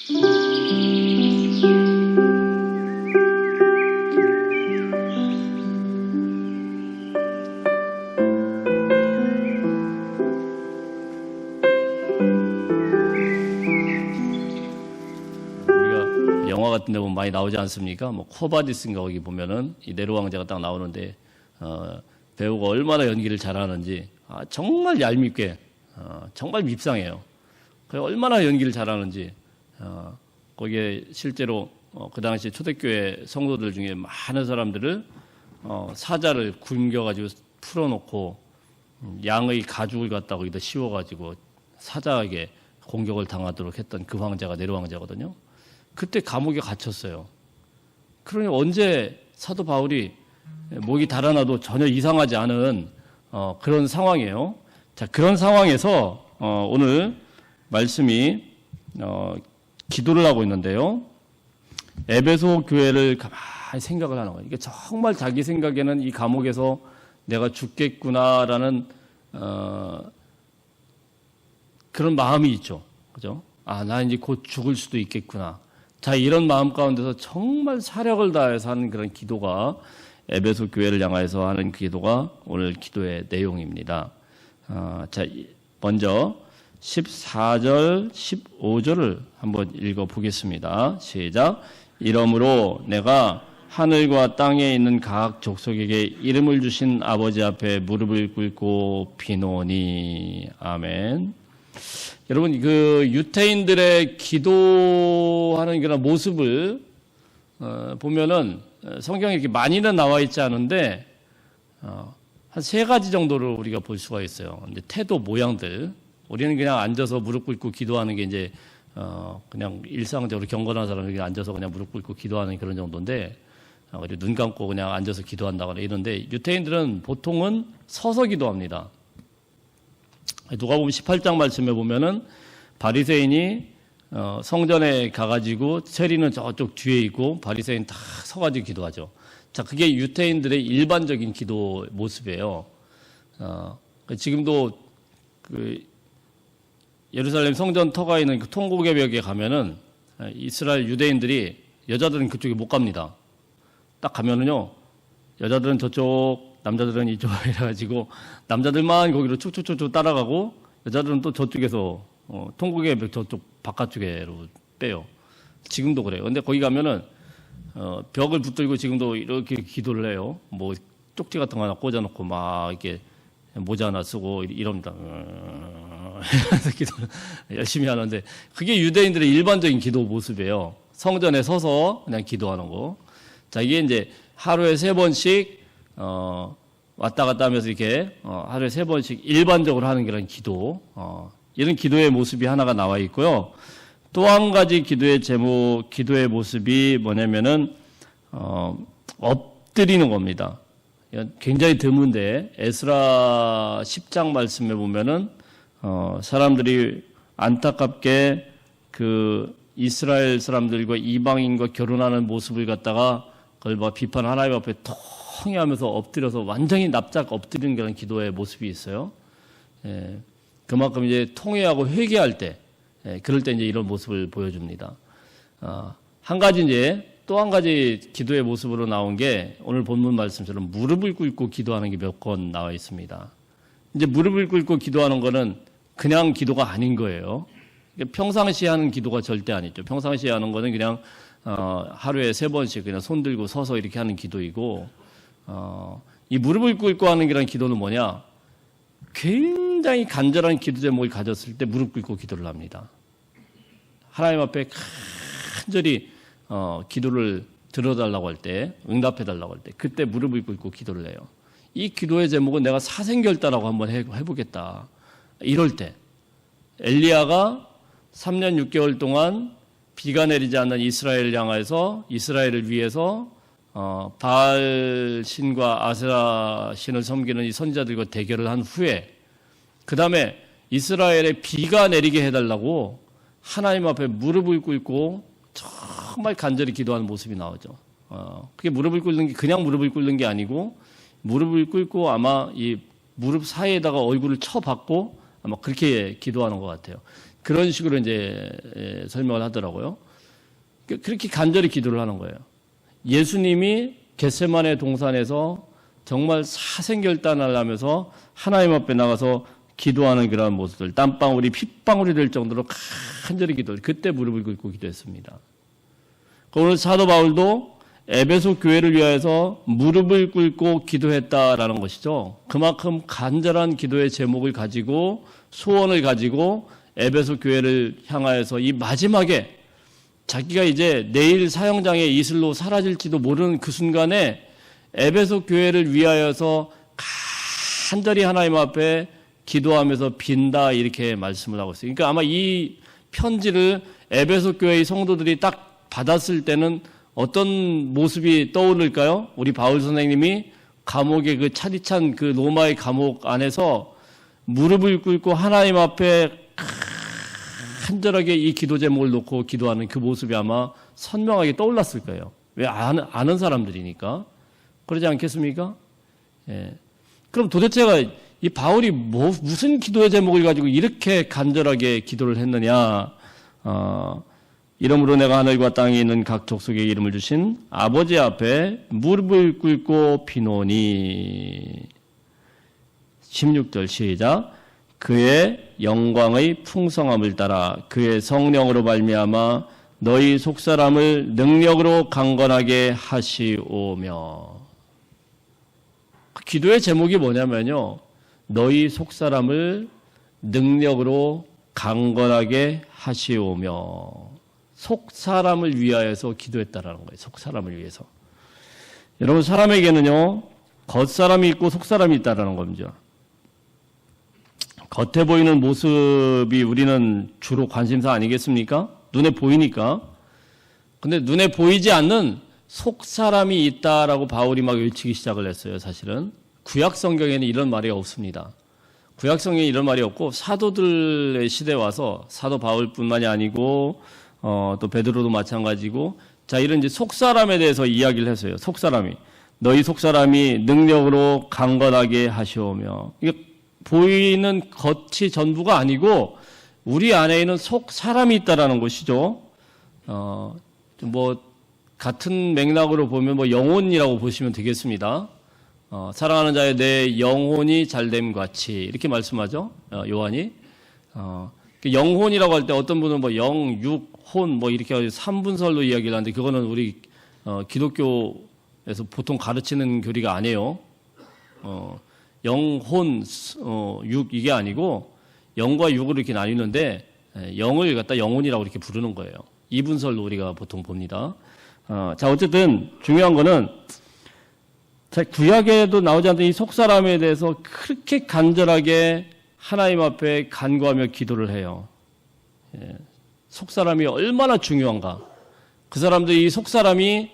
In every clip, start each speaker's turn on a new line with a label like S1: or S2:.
S1: 영화 같은 데 보면 많이 나오지 않습니까? 뭐 코바디스인가 거기 보면은 이 네로 왕자가 딱 나오는데 배우가 얼마나 연기를 잘하는지 정말 얄밉게 정말 밉상해요. 얼마나 연기를 잘하는지 거기에 실제로 그 당시 초대교회 성도들 중에 많은 사람들을 사자를 굶겨가지고 풀어놓고 양의 가죽을 갖다가 거기다 씌워가지고 사자에게 공격을 당하도록 했던 그 황제가 네로 왕자거든요. 그때 감옥에 갇혔어요. 그러니 언제 사도 바울이 목이 달아나도 전혀 이상하지 않은 그런 상황이에요. 자, 그런 상황에서 오늘 말씀이 기도를 하고 있는데요. 에베소 교회를 가만히 생각을 하는 거예요. 이게 정말 자기 생각에는 이 감옥에서 내가 죽겠구나라는 그런 마음이 있죠. 그죠? 나 이제 곧 죽을 수도 있겠구나. 자, 이런 마음 가운데서 정말 사력을 다해서 하는 그런 기도가 에베소 교회를 향해서 하는 기도가 오늘 기도의 내용입니다. 자, 먼저 14절, 15절을 한번 읽어보겠습니다. 시작. 이러므로 내가 하늘과 땅에 있는 각 족속에게 이름을 주신 아버지 앞에 무릎을 꿇고 비노니. 아멘. 여러분, 그 유태인들의 기도하는 그런 모습을 보면은 성경에 이렇게 많이는 나와 있지 않은데 한 세 가지 정도를 우리가 볼 수가 있어요. 이제 태도, 모양들. 우리는 그냥 앉아서 무릎 꿇고 기도하는 게 이제 그냥 일상적으로 경건한 사람이 앉아서 그냥 무릎 꿇고 기도하는 그런 정도인데, 그리고 눈 감고 그냥 앉아서 기도한다거나 이런데, 유태인들은 보통은 서서 기도합니다. 누가복음 18장 말씀에 보면은 바리새인이 성전에 가가지고 세리는 저쪽 뒤에 있고 바리새인 다 서가지고 기도하죠. 자, 그게 유태인들의 일반적인 기도 모습이에요. 지금도 그 예루살렘 성전 터가 있는 그 통곡의 벽에 가면은 이스라엘 유대인들이 여자들은 그쪽에 못 갑니다. 딱 가면은요, 여자들은 저쪽, 남자들은 이쪽 이래가지고 남자들만 거기로 쭉쭉쭉 따라가고 여자들은 또 저쪽에서 통곡의 벽 저쪽 바깥쪽으로 빼요. 지금도 그래요. 근데 거기 가면은 벽을 붙들고 지금도 이렇게 기도를 해요. 뭐 쪽지 같은 거 하나 꽂아놓고 막 이렇게 모자 하나 쓰고 이럽니다. 기도 열심히 하는데 그게 유대인들의 일반적인 기도 모습이에요. 성전에 서서 그냥 기도하는 거. 자, 이게 이제 하루에 3번씩 왔다 갔다 하면서 이렇게 하루에 3번씩 일반적으로 하는 그런 기도, 이런 기도의 모습이 하나가 나와 있고요. 또 한 가지 기도의 제목, 기도의 모습이 뭐냐면은 엎드리는 겁니다. 굉장히 드문데 에스라 10장 말씀에 보면은 사람들이 안타깝게 그 이스라엘 사람들과 이방인과 결혼하는 모습을 갖다가 그걸 막 비판 하나님 앞에 통해 하면서 엎드려서 완전히 납작 엎드리는 그런 기도의 모습이 있어요. 그만큼 이제 통회하고 회개할 때, 그럴 때 이제 이런 모습을 보여줍니다. 한 가지 이제 또 한 가지 기도의 모습으로 나온 게 오늘 본문 말씀처럼 무릎을 꿇고 기도하는 게 몇 건 나와 있습니다. 이제 무릎을 꿇고 기도하는 거는 그냥 기도가 아닌 거예요. 평상시에 하는 기도가 절대 아니죠. 평상시에 하는 거는 그냥 하루에 3번씩 그냥 손 들고 서서 이렇게 하는 기도이고, 이 무릎을 꿇고 하는 그런 기도는 뭐냐? 굉장히 간절한 기도 제목을 가졌을 때 무릎 꿇고 기도를 합니다. 하나님 앞에 간절히 기도를 들어달라고 할 때, 응답해달라고 할 때, 그때 무릎을 꿇고 기도를 해요. 이 기도의 제목은 내가 사생결단하고 한번 해보겠다. 이럴 때 엘리야가 3년 6개월 동안 비가 내리지 않는 이스라엘을 향해서 이스라엘을 위해서 바알 신과 아세라 신을 섬기는 이 선지자들과 대결을 한 후에 그 다음에 이스라엘에 비가 내리게 해달라고 하나님 앞에 무릎을 꿇고 정말 간절히 기도하는 모습이 나오죠. 그게 무릎을 꿇는 게 그냥 무릎을 꿇는 게 아니고 무릎을 꿇고 아마 이 무릎 사이에다가 얼굴을 쳐박고 아마 그렇게 기도하는 것 같아요. 그런 식으로 이제 설명을 하더라고요. 그렇게 간절히 기도를 하는 거예요. 예수님이 겟세마네 동산에서 정말 사생결단을 하면서 하나님 앞에 나가서 기도하는 그런 모습들, 땀방울이 핏방울이 될 정도로 간절히 기도를, 그때 무릎을 꿇고 기도했습니다. 오늘 사도 바울도 에베소 교회를 위하여서 무릎을 꿇고 기도했다라는 것이죠. 그만큼 간절한 기도의 제목을 가지고 소원을 가지고 에베소 교회를 향하여서 이 마지막에 자기가 이제 내일 사형장에 이슬로 사라질지도 모르는 그 순간에 에베소 교회를 위하여서 간절히 하나님 앞에 기도하면서 빈다 이렇게 말씀을 하고 있어요. 그러니까 아마 이 편지를 에베소 교회의 성도들이 딱 받았을 때는 어떤 모습이 떠오를까요? 우리 바울 선생님이 감옥의 그 차디찬 그 로마의 감옥 안에서 무릎을 꿇고 하나님 앞에 간절하게 이 기도 제목을 놓고 기도하는 그 모습이 아마 선명하게 떠올랐을 거예요. 왜 아는 사람들이니까. 그러지 않겠습니까? 예. 그럼 도대체가 이 바울이 무슨 기도의 제목을 가지고 이렇게 간절하게 기도를 했느냐? 이러므로 내가 하늘과 땅에 있는 각 족속의 이름을 주신 아버지 앞에 무릎을 꿇고 비노니. 16절 시작. 그의 영광의 풍성함을 따라 그의 성령으로 말미암아 너희 속사람을 능력으로 강건하게 하시오며. 기도의 제목이 뭐냐면요, 너희 속사람을 능력으로 강건하게 하시오며. 속사람을 위하여서 기도했다라는 거예요. 속사람을 위해서. 여러분, 사람에게는요 겉사람이 있고 속사람이 있다라는 겁니다. 겉에 보이는 모습이 우리는 주로 관심사 아니겠습니까? 눈에 보이니까. 근데 눈에 보이지 않는 속사람이 있다라고 바울이 막 외치기 시작을 했어요. 사실은 구약 성경에는 이런 말이 없습니다. 구약 성경에 이런 말이 없고 사도들의 시대에 와서 사도 바울뿐만이 아니고 또 베드로도 마찬가지고, 자, 이런 이제 속사람에 대해서 이야기를 했어요. 속사람이 너희 속사람이 능력으로 강건하게 하시오며. 이게 보이는 겉이 전부가 아니고 우리 안에 있는 속 사람이 있다라는 것이죠. 뭐 같은 맥락으로 보면 뭐 영혼이라고 보시면 되겠습니다. 사랑하는 자의 내 영혼이 잘됨 같이 이렇게 말씀하죠. 요한이. 영혼이라고 할 때 어떤 분은 뭐 영, 육, 혼 뭐 이렇게 3분설로 이야기를 하는데 그거는 우리 기독교에서 보통 가르치는 교리가 아니에요. 영, 혼, 육 이게 아니고 영과 육으로 이렇게 나뉘는데 영을 갖다 영혼이라고 이렇게 부르는 거예요. 2분설로 우리가 보통 봅니다. 자, 어쨌든 중요한 거는 구약에도 나오지 않던 이 속사람에 대해서 그렇게 간절하게 하나님 앞에 간구하며 기도를 해요. 속사람이 얼마나 중요한가. 그 사람들이 이 속사람이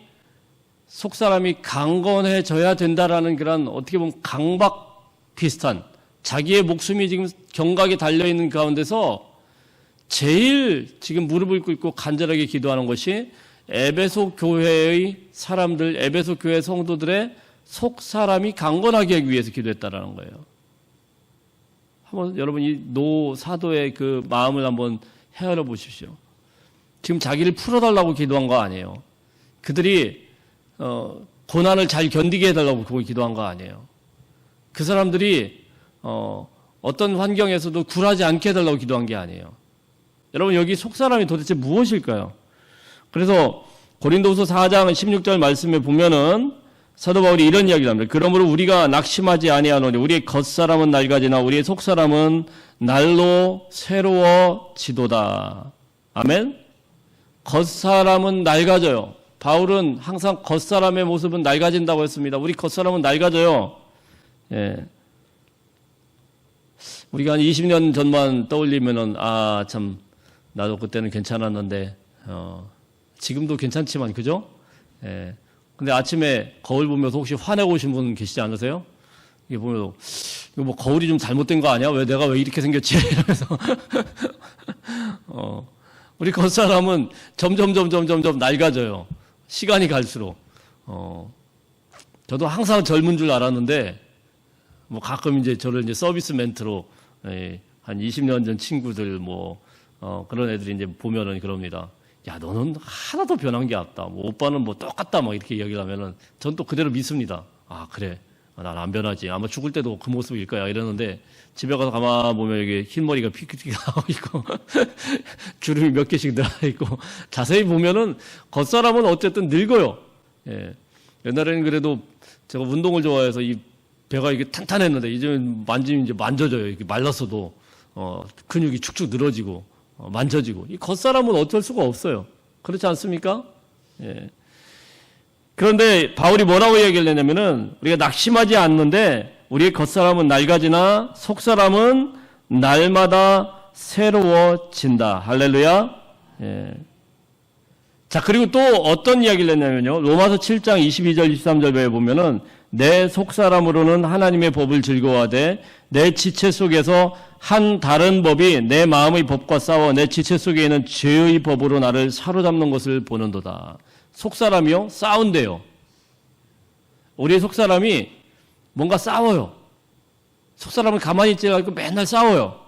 S1: 강건해져야 된다라는 그런 어떻게 보면 강박 비슷한 자기의 목숨이 지금 경각에 달려있는 가운데서 제일 지금 무릎을 꿇고 간절하게 기도하는 것이 에베소 교회의 사람들, 에베소 교회 성도들의 속사람이 강건하게 하기 위해서 기도했다라는 거예요. 한번 여러분 이 노 사도의 그 마음을 한번 헤아려 보십시오. 지금 자기를 풀어달라고 기도한 거 아니에요. 그들이 고난을 잘 견디게 해달라고 그걸 기도한 거 아니에요. 그 사람들이 어떤 환경에서도 굴하지 않게 해달라고 기도한 게 아니에요. 여러분 여기 속사람이 도대체 무엇일까요? 그래서 고린도후서 4장 16절 말씀에 보면은 사도 바울이 이런 이야기를 합니다. 그러므로 우리가 낙심하지 아니하노니 우리의 겉사람은 낡아지나 우리의 속사람은 날로 새로워지도다. 아멘? 겉사람은 낡아져요. 바울은 항상 겉사람의 모습은 낡아진다고 했습니다. 우리 겉사람은 낡아져요. 예. 우리가 한 20년 전만 떠올리면은, 참, 나도 그때는 괜찮았는데, 지금도 괜찮지만, 그죠? 예. 근데 아침에 거울 보면서 혹시 화내고 오신 분 계시지 않으세요? 이게 보면, 이거 뭐 거울이 좀 잘못된 거 아니야? 내가 왜 이렇게 생겼지? 이러면서. 우리 겉사람은 점점 낡아져요. 시간이 갈수록. 저도 항상 젊은 줄 알았는데, 뭐 가끔 이제 저를 이제 서비스 멘트로, 한 20년 전 친구들 그런 애들이 이제 보면은 그럽니다. 야, 너는 하나도 변한 게 없다. 뭐 오빠는 뭐 똑같다. 막 이렇게 이야기를 하면은 전 또 그대로 믿습니다. 아, 그래. 난 안 변하지. 아마 죽을 때도 그 모습일 거야. 이러는데 집에 가서 가만 보면 이게 흰머리가 피크피크 나고 있고 주름이 몇 개씩 들어가 있고 자세히 보면은 겉사람은 어쨌든 늙어요. 예. 옛날에는 그래도 제가 운동을 좋아해서 이 배가 이게 탄탄했는데 이제는 만지면 이제 만져져요. 이렇게 말랐어도 근육이 축축 늘어지고 만져지고 이 겉사람은 어쩔 수가 없어요. 그렇지 않습니까? 예. 그런데 바울이 뭐라고 이야기를 했냐면은 우리가 낙심하지 않는데 우리의 겉사람은 낡아지나 속사람은 날마다 새로워진다. 할렐루야. 예. 자, 그리고 또 어떤 이야기를 했냐면요. 로마서 7장 22절 23절에 보면은 내 속사람으로는 하나님의 법을 즐거워하되 내 지체 속에서 한 다른 법이 내 마음의 법과 싸워 내 지체 속에 있는 죄의 법으로 나를 사로잡는 것을 보는도다. 속사람이요? 싸운대요. 우리의 속사람이 뭔가 싸워요. 속사람은 가만히 있지 않고 맨날 싸워요.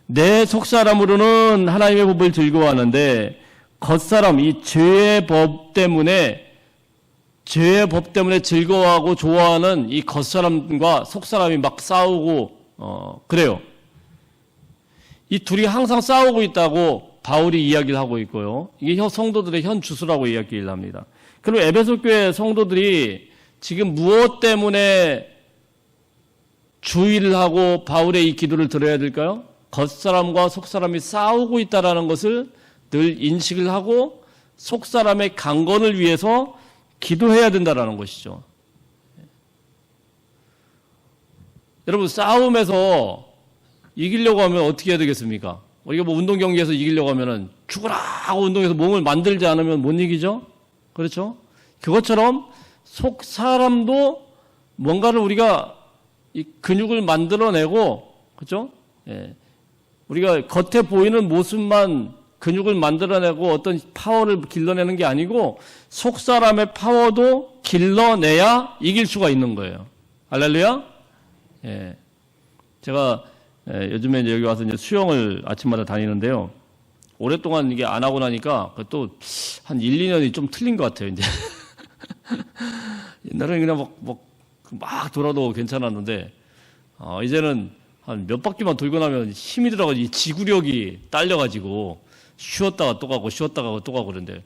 S1: 내 속사람으로는 하나님의 법을 즐거워하는데 겉사람, 이 죄의 법 때문에 즐거워하고 좋아하는 이 겉사람과 속사람이 막 싸우고 그래요. 이 둘이 항상 싸우고 있다고 바울이 이야기를 하고 있고요. 이게 성도들의 현 주소라고 이야기를 합니다. 그리고 에베소 교회 성도들이 지금 무엇 때문에 주의를 하고 바울의 이 기도를 들어야 될까요? 겉사람과 속사람이 싸우고 있다는 것을 늘 인식을 하고 속사람의 강건을 위해서 기도해야 된다는 것이죠. 여러분, 싸움에서 이기려고 하면 어떻게 해야 되겠습니까? 우리가 뭐 운동 경기에서 이기려고 하면은 죽어라 하고 운동에서 몸을 만들지 않으면 못 이기죠? 그렇죠? 그것처럼 속 사람도 뭔가를 우리가 이 근육을 만들어내고, 그렇죠? 예. 우리가 겉에 보이는 모습만 근육을 만들어내고 어떤 파워를 길러내는 게 아니고 속 사람의 파워도 길러내야 이길 수가 있는 거예요. 할렐루야? 예. 제가 요즘에 이제 여기 와서 이제 수영을 아침마다 다니는데요. 오랫동안 이게 안 하고 나니까 또 한 1, 2년이 좀 틀린 것 같아요, 이제. 옛날에는 그냥 막 돌아도 괜찮았는데, 이제는 한 몇 바퀴만 돌고 나면 힘이 들어가지고 지구력이 딸려가지고 쉬었다가 또 가고 쉬었다가 또 가고 그런데,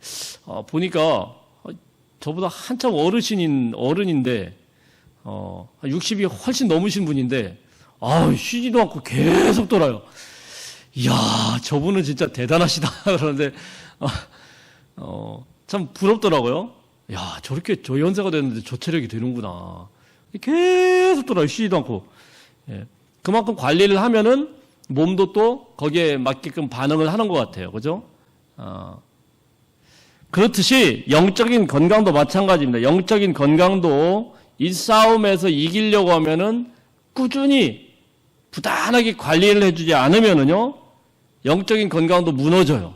S1: 보니까 저보다 한참 어른인데, 60이 훨씬 넘으신 분인데, 쉬지도 않고 계속 돌아요. 이야, 저분은 진짜 대단하시다. 그러는데, 참 부럽더라고요. 야, 저렇게 저 연세가 됐는데 저 체력이 되는구나. 계속 돌아요. 쉬지도 않고. 예. 그만큼 관리를 하면은 몸도 또 거기에 맞게끔 반응을 하는 것 같아요. 그죠? 그렇듯이 영적인 건강도 마찬가지입니다. 영적인 건강도 이 싸움에서 이기려고 하면은 꾸준히 부단하게 관리를 해주지 않으면은요, 영적인 건강도 무너져요.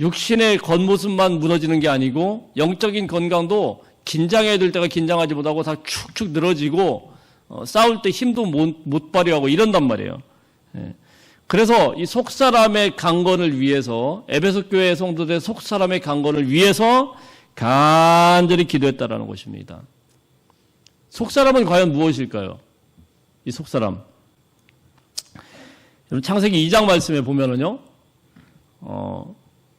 S1: 육신의 겉모습만 무너지는 게 아니고 영적인 건강도 긴장해야 될 때가 긴장하지 못하고 다 축축 늘어지고 싸울 때 힘도 못 발휘하고 이런단 말이에요. 예. 그래서 이 속사람의 강건을 위해서 에베소 교회 성도들의 속사람의 강건을 위해서 간절히 기도했다라는 것입니다. 속사람은 과연 무엇일까요? 이 속사람. 여러분 창세기 2장 말씀에 보면은요,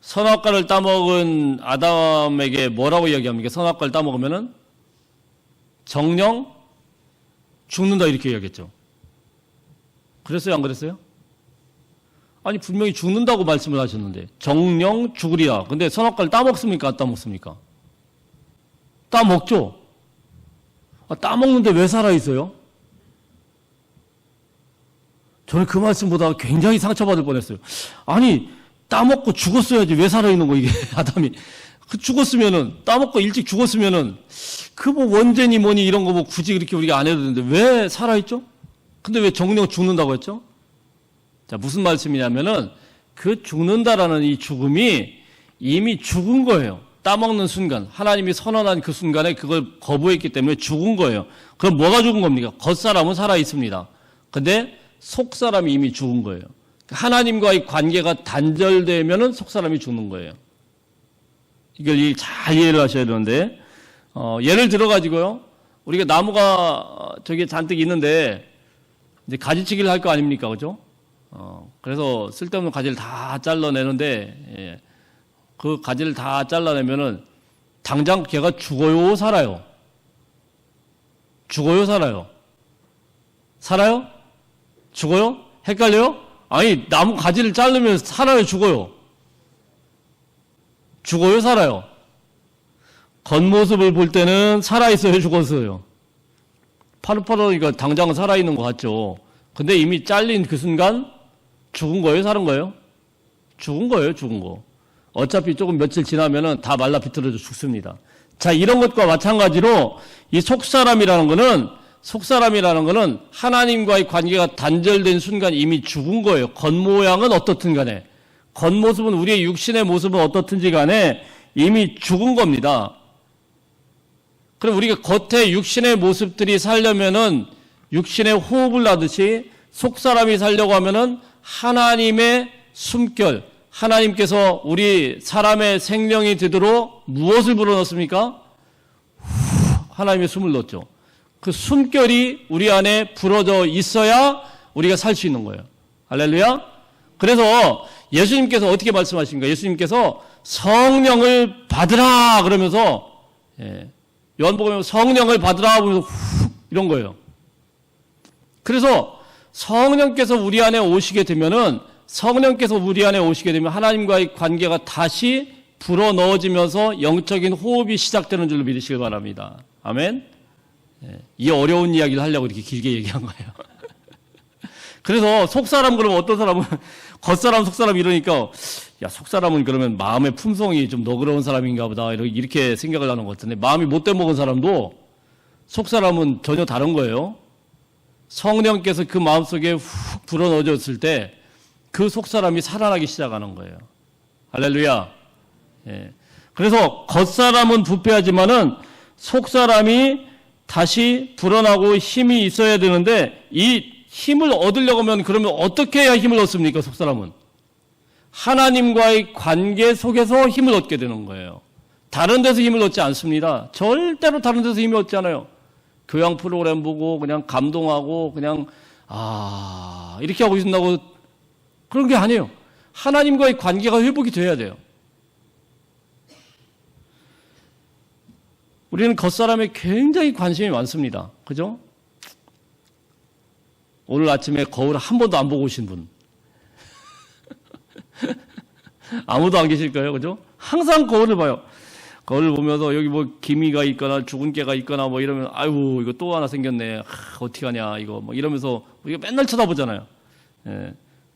S1: 선악과를 따먹은 아담에게 뭐라고 이야기합니까? 선악과를 따먹으면은 정령 죽는다 이렇게 이야기했죠. 그랬어요? 안 그랬어요? 아니 분명히 죽는다고 말씀을 하셨는데 정령 죽으리라. 근데 선악과를 따먹습니까? 안 따먹습니까? 따먹죠. 따먹는데 왜 살아있어요? 저는 그 말씀 보다가 굉장히 상처받을 뻔했어요. 아니 따먹고 죽었어야지 왜 살아있는 거 이게 아담이. 죽었으면은 따먹고 일찍 죽었으면은 그 뭐 원죄니 뭐니 이런 거 뭐 굳이 그렇게 우리가 안 해도 되는데 왜 살아있죠? 근데 왜 정령 죽는다고 했죠? 자, 무슨 말씀이냐면은 그 죽는다라는 이 죽음이 이미 죽은 거예요. 따먹는 순간 하나님이 선언한 그 순간에 그걸 거부했기 때문에 죽은 거예요. 그럼 뭐가 죽은 겁니까? 겉사람은 살아있습니다. 근데 속사람이 이미 죽은 거예요. 하나님과의 관계가 단절되면은 속사람이 죽는 거예요. 이걸 잘 이해를 하셔야 되는데, 예를 들어가지고요, 우리가 나무가 저기 잔뜩 있는데, 이제 가지치기를 할 거 아닙니까? 그죠? 그래서 쓸데없는 가지를 다 잘라내는데, 예, 그 가지를 다 잘라내면은 당장 걔가 죽어요, 살아요? 죽어요, 살아요? 살아요? 죽어요? 헷갈려요? 아니, 나무 가지를 자르면 살아요, 죽어요? 죽어요, 살아요? 겉모습을 볼 때는 살아있어요, 죽었어요? 파릇파릇하니까 당장 살아있는 것 같죠? 근데 이미 잘린 그 순간 죽은 거예요, 사는 거예요? 죽은 거예요, 죽은 거. 어차피 조금 며칠 지나면은 다 말라 비틀어져 죽습니다. 자, 이런 것과 마찬가지로 이 속사람이라는 거는 하나님과의 관계가 단절된 순간 이미 죽은 거예요. 겉모양은 어떻든 간에. 겉모습은, 우리의 육신의 모습은 어떻든지 간에 이미 죽은 겁니다. 그럼 우리가 겉에 육신의 모습들이 살려면은 육신의 호흡을 하듯이 속사람이 살려고 하면은 하나님의 숨결, 하나님께서 우리 사람의 생명이 되도록 무엇을 불어넣습니까? 하나님의 숨을 넣었죠. 그 숨결이 우리 안에 불어져 있어야 우리가 살 수 있는 거예요. 할렐루야. 그래서 예수님께서 어떻게 말씀하신가? 예수님께서 성령을 받으라 그러면서, 요한복음에 성령을 받으라 하면서 이런 거예요. 그래서 성령께서 우리 안에 오시게 되면은, 성령께서 우리 안에 오시게 되면 하나님과의 관계가 다시 불어넣어지면서 영적인 호흡이 시작되는 줄로 믿으시길 바랍니다. 아멘. 이 어려운 이야기를 하려고 이렇게 길게 얘기한 거예요. 그래서 속사람, 그러면 어떤 사람은 겉사람, 속사람 이러니까, 야, 속사람은 그러면 마음의 품성이 좀 너그러운 사람인가 보다 이렇게 생각을 하는 것 같은데, 마음이 못돼 먹은 사람도 속사람은 전혀 다른 거예요. 성령께서 그 마음속에 훅 불어넣어졌을 때 그 속사람이 살아나기 시작하는 거예요. 할렐루야. 그래서 겉사람은 부패하지만은 속사람이 다시 불어나고 힘이 있어야 되는데, 이 힘을 얻으려고 하면 그러면 어떻게 해야 힘을 얻습니까? 속사람은 하나님과의 관계 속에서 힘을 얻게 되는 거예요. 다른 데서 힘을 얻지 않습니다. 절대로 다른 데서 힘을 얻지 않아요. 교양 프로그램 보고 그냥 감동하고 그냥 이렇게 하고 있다고 그런 게 아니에요. 하나님과의 관계가 회복이 돼야 돼요. 우리는 겉사람에 굉장히 관심이 많습니다. 그죠? 오늘 아침에 거울 한 번도 안 보고 오신 분. 아무도 안 계실 거예요. 그죠? 항상 거울을 봐요. 거울을 보면서 여기 뭐 기미가 있거나 죽은 개가 있거나 뭐 이러면, 아이고, 이거 또 하나 생겼네. 어떻게 하냐, 이거. 뭐 이러면서 우리가 맨날 쳐다보잖아요.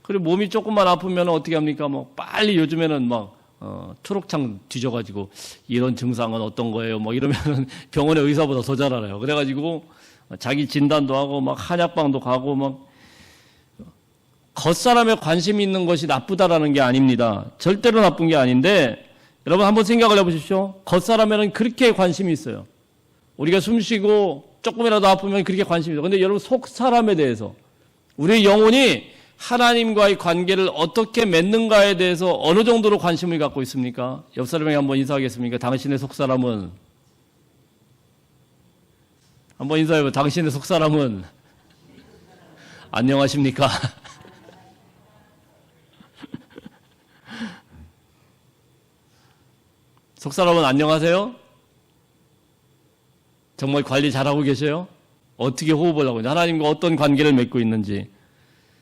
S1: 그리고 몸이 조금만 아프면 어떻게 합니까? 뭐 빨리 요즘에는 막, 초록창 뒤져가지고 이런 증상은 어떤 거예요? 뭐 이러면 병원의 의사보다 더 잘 알아요. 그래가지고 자기 진단도 하고 막 한약방도 가고 막. 겉사람에 관심이 있는 것이 나쁘다라는 게 아닙니다. 절대로 나쁜 게 아닌데, 여러분 한번 생각을 해보십시오. 겉사람에는 그렇게 관심이 있어요. 우리가 숨 쉬고 조금이라도 아프면 그렇게 관심이 있어요. 근데 여러분 속사람에 대해서, 우리의 영혼이 하나님과의 관계를 어떻게 맺는가에 대해서 어느 정도로 관심을 갖고 있습니까? 옆 사람에게 한번 인사하겠습니까? 당신의 속사람은? 한번 인사해봐요. 당신의 속사람은? 안녕하십니까? 속사람은 안녕하세요? 정말 관리 잘하고 계셔요? 어떻게 호흡을 하고 있는지, 하나님과 어떤 관계를 맺고 있는지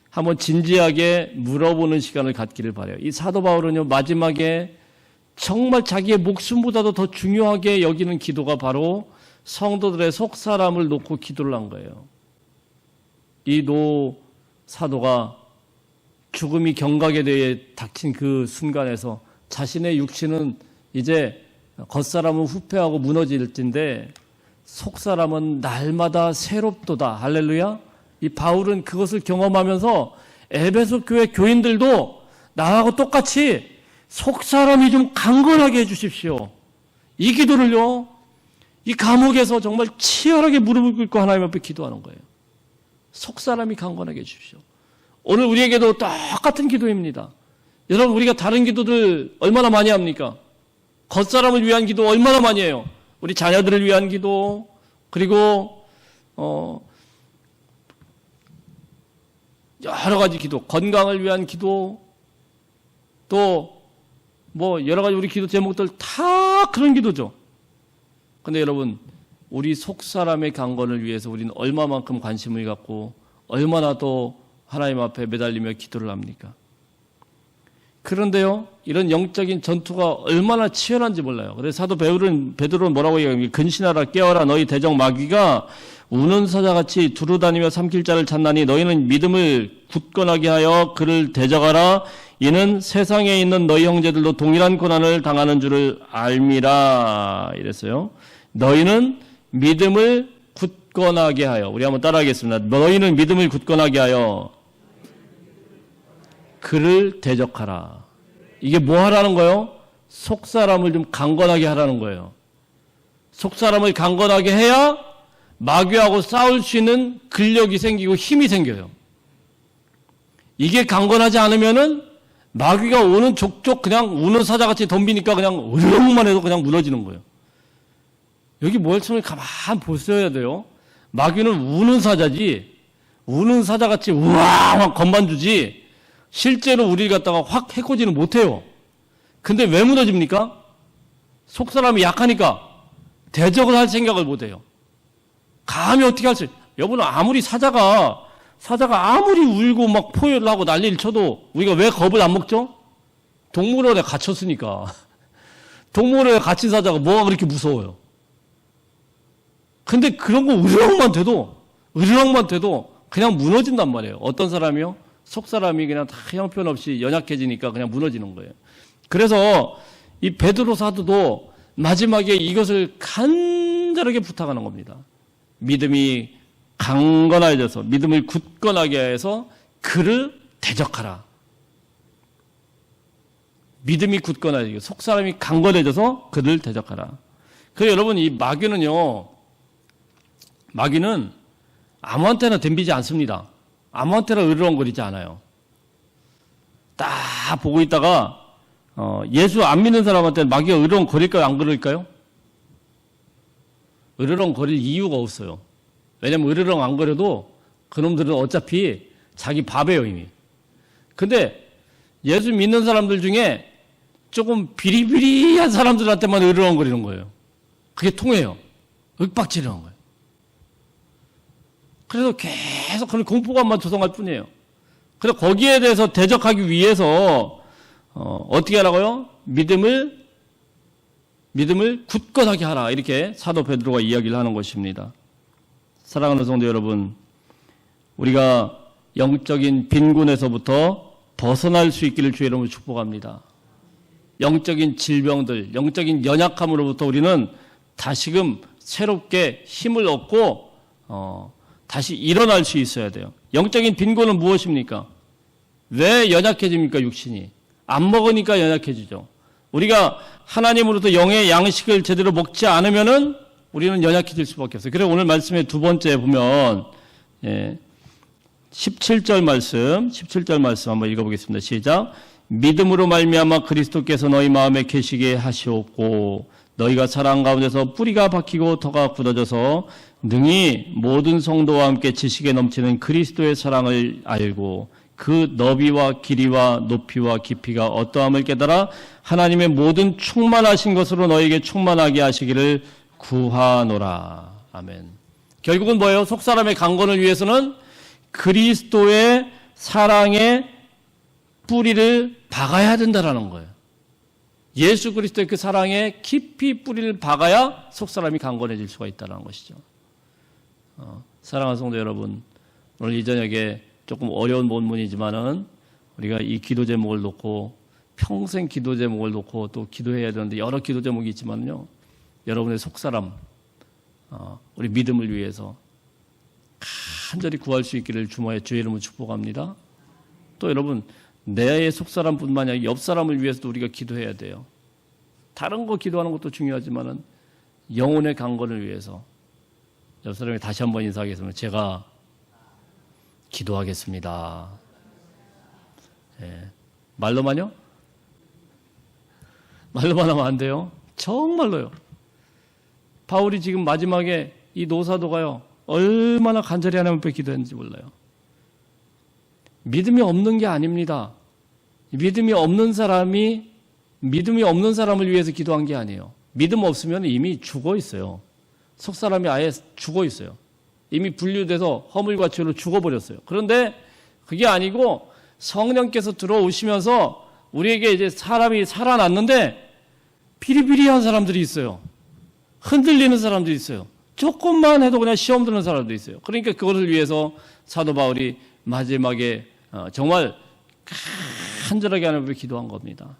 S1: 한번 진지하게 물어보는 시간을 갖기를 바라요. 이 사도 바울은요, 마지막에 정말 자기의 목숨보다도 더 중요하게 여기는 기도가 바로 성도들의 속사람을 놓고 기도를 한 거예요. 이 노 사도가 죽음이 경각에 대해 닥친 그 순간에서 자신의 육신은 이제 겉사람은 후패하고 무너질진데 속사람은 날마다 새롭도다. 할렐루야. 이 바울은 그것을 경험하면서 에베소 교회 교인들도 나하고 똑같이 속사람이 좀 강건하게 해주십시오. 이 기도를요, 이 감옥에서 정말 치열하게 무릎을 꿇고 하나님 앞에 기도하는 거예요. 속사람이 강건하게 해주십시오. 오늘 우리에게도 똑같은 기도입니다. 여러분, 우리가 다른 기도들 얼마나 많이 합니까? 겉사람을 위한 기도 얼마나 많이 해요. 우리 자녀들을 위한 기도, 그리고 여러 가지 기도, 건강을 위한 기도, 또 뭐 여러 가지 우리 기도 제목들 다 그런 기도죠. 근데 여러분, 우리 속사람의 강건을 위해서 우리는 얼마만큼 관심을 갖고 얼마나 더 하나님 앞에 매달리며 기도를 합니까? 그런데요, 이런 영적인 전투가 얼마나 치열한지 몰라요. 그래서 사도 베드로는 뭐라고 얘기합니까? 근신하라, 깨어라, 너희 대적 마귀가 우는 사자같이 두루다니며 삼킬 자를 찾나니 너희는 믿음을 굳건하게 하여 그를 대적하라. 이는 세상에 있는 너희 형제들도 동일한 고난을 당하는 줄을 알미라. 이랬어요. 너희는 믿음을 굳건하게 하여, 우리 한번 따라하겠습니다. 너희는 믿음을 굳건하게 하여 그를 대적하라. 이게 뭐 하라는 거예요? 속사람을 좀 강건하게 하라는 거예요. 속사람을 강건하게 해야 마귀하고 싸울 수 있는 근력이 생기고 힘이 생겨요. 이게 강건하지 않으면은 마귀가 오는 족족 그냥 우는 사자같이 덤비니까 그냥 으르렁만 해도 그냥 무너지는 거예요. 여기 말씀을 가만 보셔야 돼요. 마귀는 우는 사자지, 우는 사자같이 우와 막 건반주지 실제로 우리를 갖다가 확 해코지는 못해요. 근데 왜 무너집니까? 속사람이 약하니까 대적을 할 생각을 못해요. 감히 어떻게 할 수, 여러분 아무리 사자가 아무리 울고 막 포효를 하고 난리를 쳐도 우리가 왜 겁을 안 먹죠? 동물원에 갇혔으니까. 동물원에 갇힌 사자가 뭐가 그렇게 무서워요? 근데 그런 거 으르렁만 돼도 그냥 무너진단 말이에요. 어떤 사람이요? 속사람이 그냥 다 형편없이 연약해지니까 그냥 무너지는 거예요. 그래서 이 베드로 사도도 마지막에 이것을 간절하게 부탁하는 겁니다. 믿음이 강건해져서 믿음을 굳건하게 해서 그를 대적하라. 믿음이 굳건해지고 속사람이 강건해져서 그를 대적하라. 그래서 여러분, 이 마귀는 아무한테나 덤비지 않습니다. 아무한테나 으르렁거리지 않아요. 딱 보고 있다가 예수 안 믿는 사람한테는 마귀가 으르렁거릴까요? 안 그럴까요? 으르렁거릴 이유가 없어요. 왜냐면 으르렁 안 거려도 그놈들은 어차피 자기 밥이에요, 이미. 근데 예수 믿는 사람들 중에 조금 비리비리한 사람들한테만 으르렁거리는 거예요. 그게 통해요. 윽박지르는 거예요. 그래서 계속 그런 공포감만 조성할 뿐이에요. 그래서 거기에 대해서 대적하기 위해서 어떻게 하라고요? 믿음을 굳건하게 하라. 이렇게 사도 베드로가 이야기를 하는 것입니다. 사랑하는 성도 여러분, 우리가 영적인 빈곤에서부터 벗어날 수 있기를 주의 이름으로 축복합니다. 영적인 질병들, 영적인 연약함으로부터 우리는 다시금 새롭게 힘을 얻고 다시 일어날 수 있어야 돼요. 영적인 빈곤은 무엇입니까? 왜 연약해집니까? 육신이. 안 먹으니까 연약해지죠. 우리가 하나님으로부터 영의 양식을 제대로 먹지 않으면은 우리는 연약해질 수밖에 없어요. 그래서 오늘 말씀의 두 번째 보면 17절 말씀 한번 읽어보겠습니다. 시작. 믿음으로 말미암아 그리스도께서 너희 마음에 계시게 하시옵고 너희가 사랑 가운데서 뿌리가 박히고 터가 굳어져서 능히 모든 성도와 함께 지식에 넘치는 그리스도의 사랑을 알고 그 너비와 길이와 높이와 깊이가 어떠함을 깨달아 하나님의 모든 충만하신 것으로 너에게 충만하게 하시기를 구하노라. 아멘. 결국은 뭐예요? 속사람의 강건을 위해서는 그리스도의 사랑의 뿌리를 박아야 된다라는 거예요. 예수 그리스도의 그 사랑에 깊이 뿌리를 박아야 속사람이 강건해질 수가 있다는 것이죠. 사랑하는 성도 여러분, 오늘 이 저녁에 조금 어려운 본문이지만은 우리가 이 기도 제목을 놓고 평생 기도 제목을 놓고 또 기도해야 되는데 여러 기도 제목이 있지만요, 여러분의 속사람, 우리 믿음을 위해서 간절히 구할 수 있기를 주의 이름으로 축복합니다. 또 여러분, 내 속사람뿐만 아니라 옆 사람을 위해서도 우리가 기도해야 돼요. 다른 거 기도하는 것도 중요하지만은 영혼의 강건을 위해서 옆 사람이 다시 한번 인사하겠습니다. 제가 기도하겠습니다. 말로만요? 말로만 하면 안 돼요. 정말로요. 바울이 지금 마지막에 이 노사도가요, 얼마나 간절히 하나님 앞에 기도했는지 몰라요. 믿음이 없는 게 아닙니다. 믿음이 없는 사람을 위해서 기도한 게 아니에요. 믿음 없으면 이미 죽어 있어요. 속 사람이 아예 죽어 있어요. 이미 분류돼서 허물과 죄로 죽어버렸어요. 그런데 그게 아니고 성령께서 들어오시면서 우리에게 이제 사람이 살아났는데 비리비리한 사람들이 있어요. 흔들리는 사람들이 있어요. 조금만 해도 그냥 시험 드는 사람도 있어요. 그러니까 그것을 위해서 사도 바울이 마지막에 정말 간절하게 하나님 앞에 기도한 겁니다.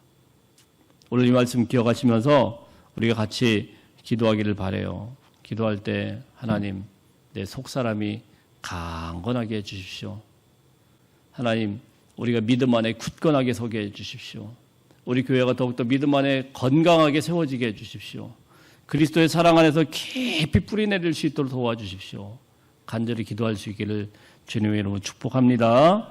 S1: 오늘 이 말씀 기억하시면서 우리가 같이 기도하기를 바라요. 기도할 때 하나님, 내 속사람이 강건하게 해주십시오. 하나님, 우리가 믿음 안에 굳건하게 서게 해주십시오. 우리 교회가 더욱더 믿음 안에 건강하게 세워지게 해주십시오. 그리스도의 사랑 안에서 깊이 뿌리내릴 수 있도록 도와주십시오. 간절히 기도할 수 있기를 주님의 이름으로 축복합니다.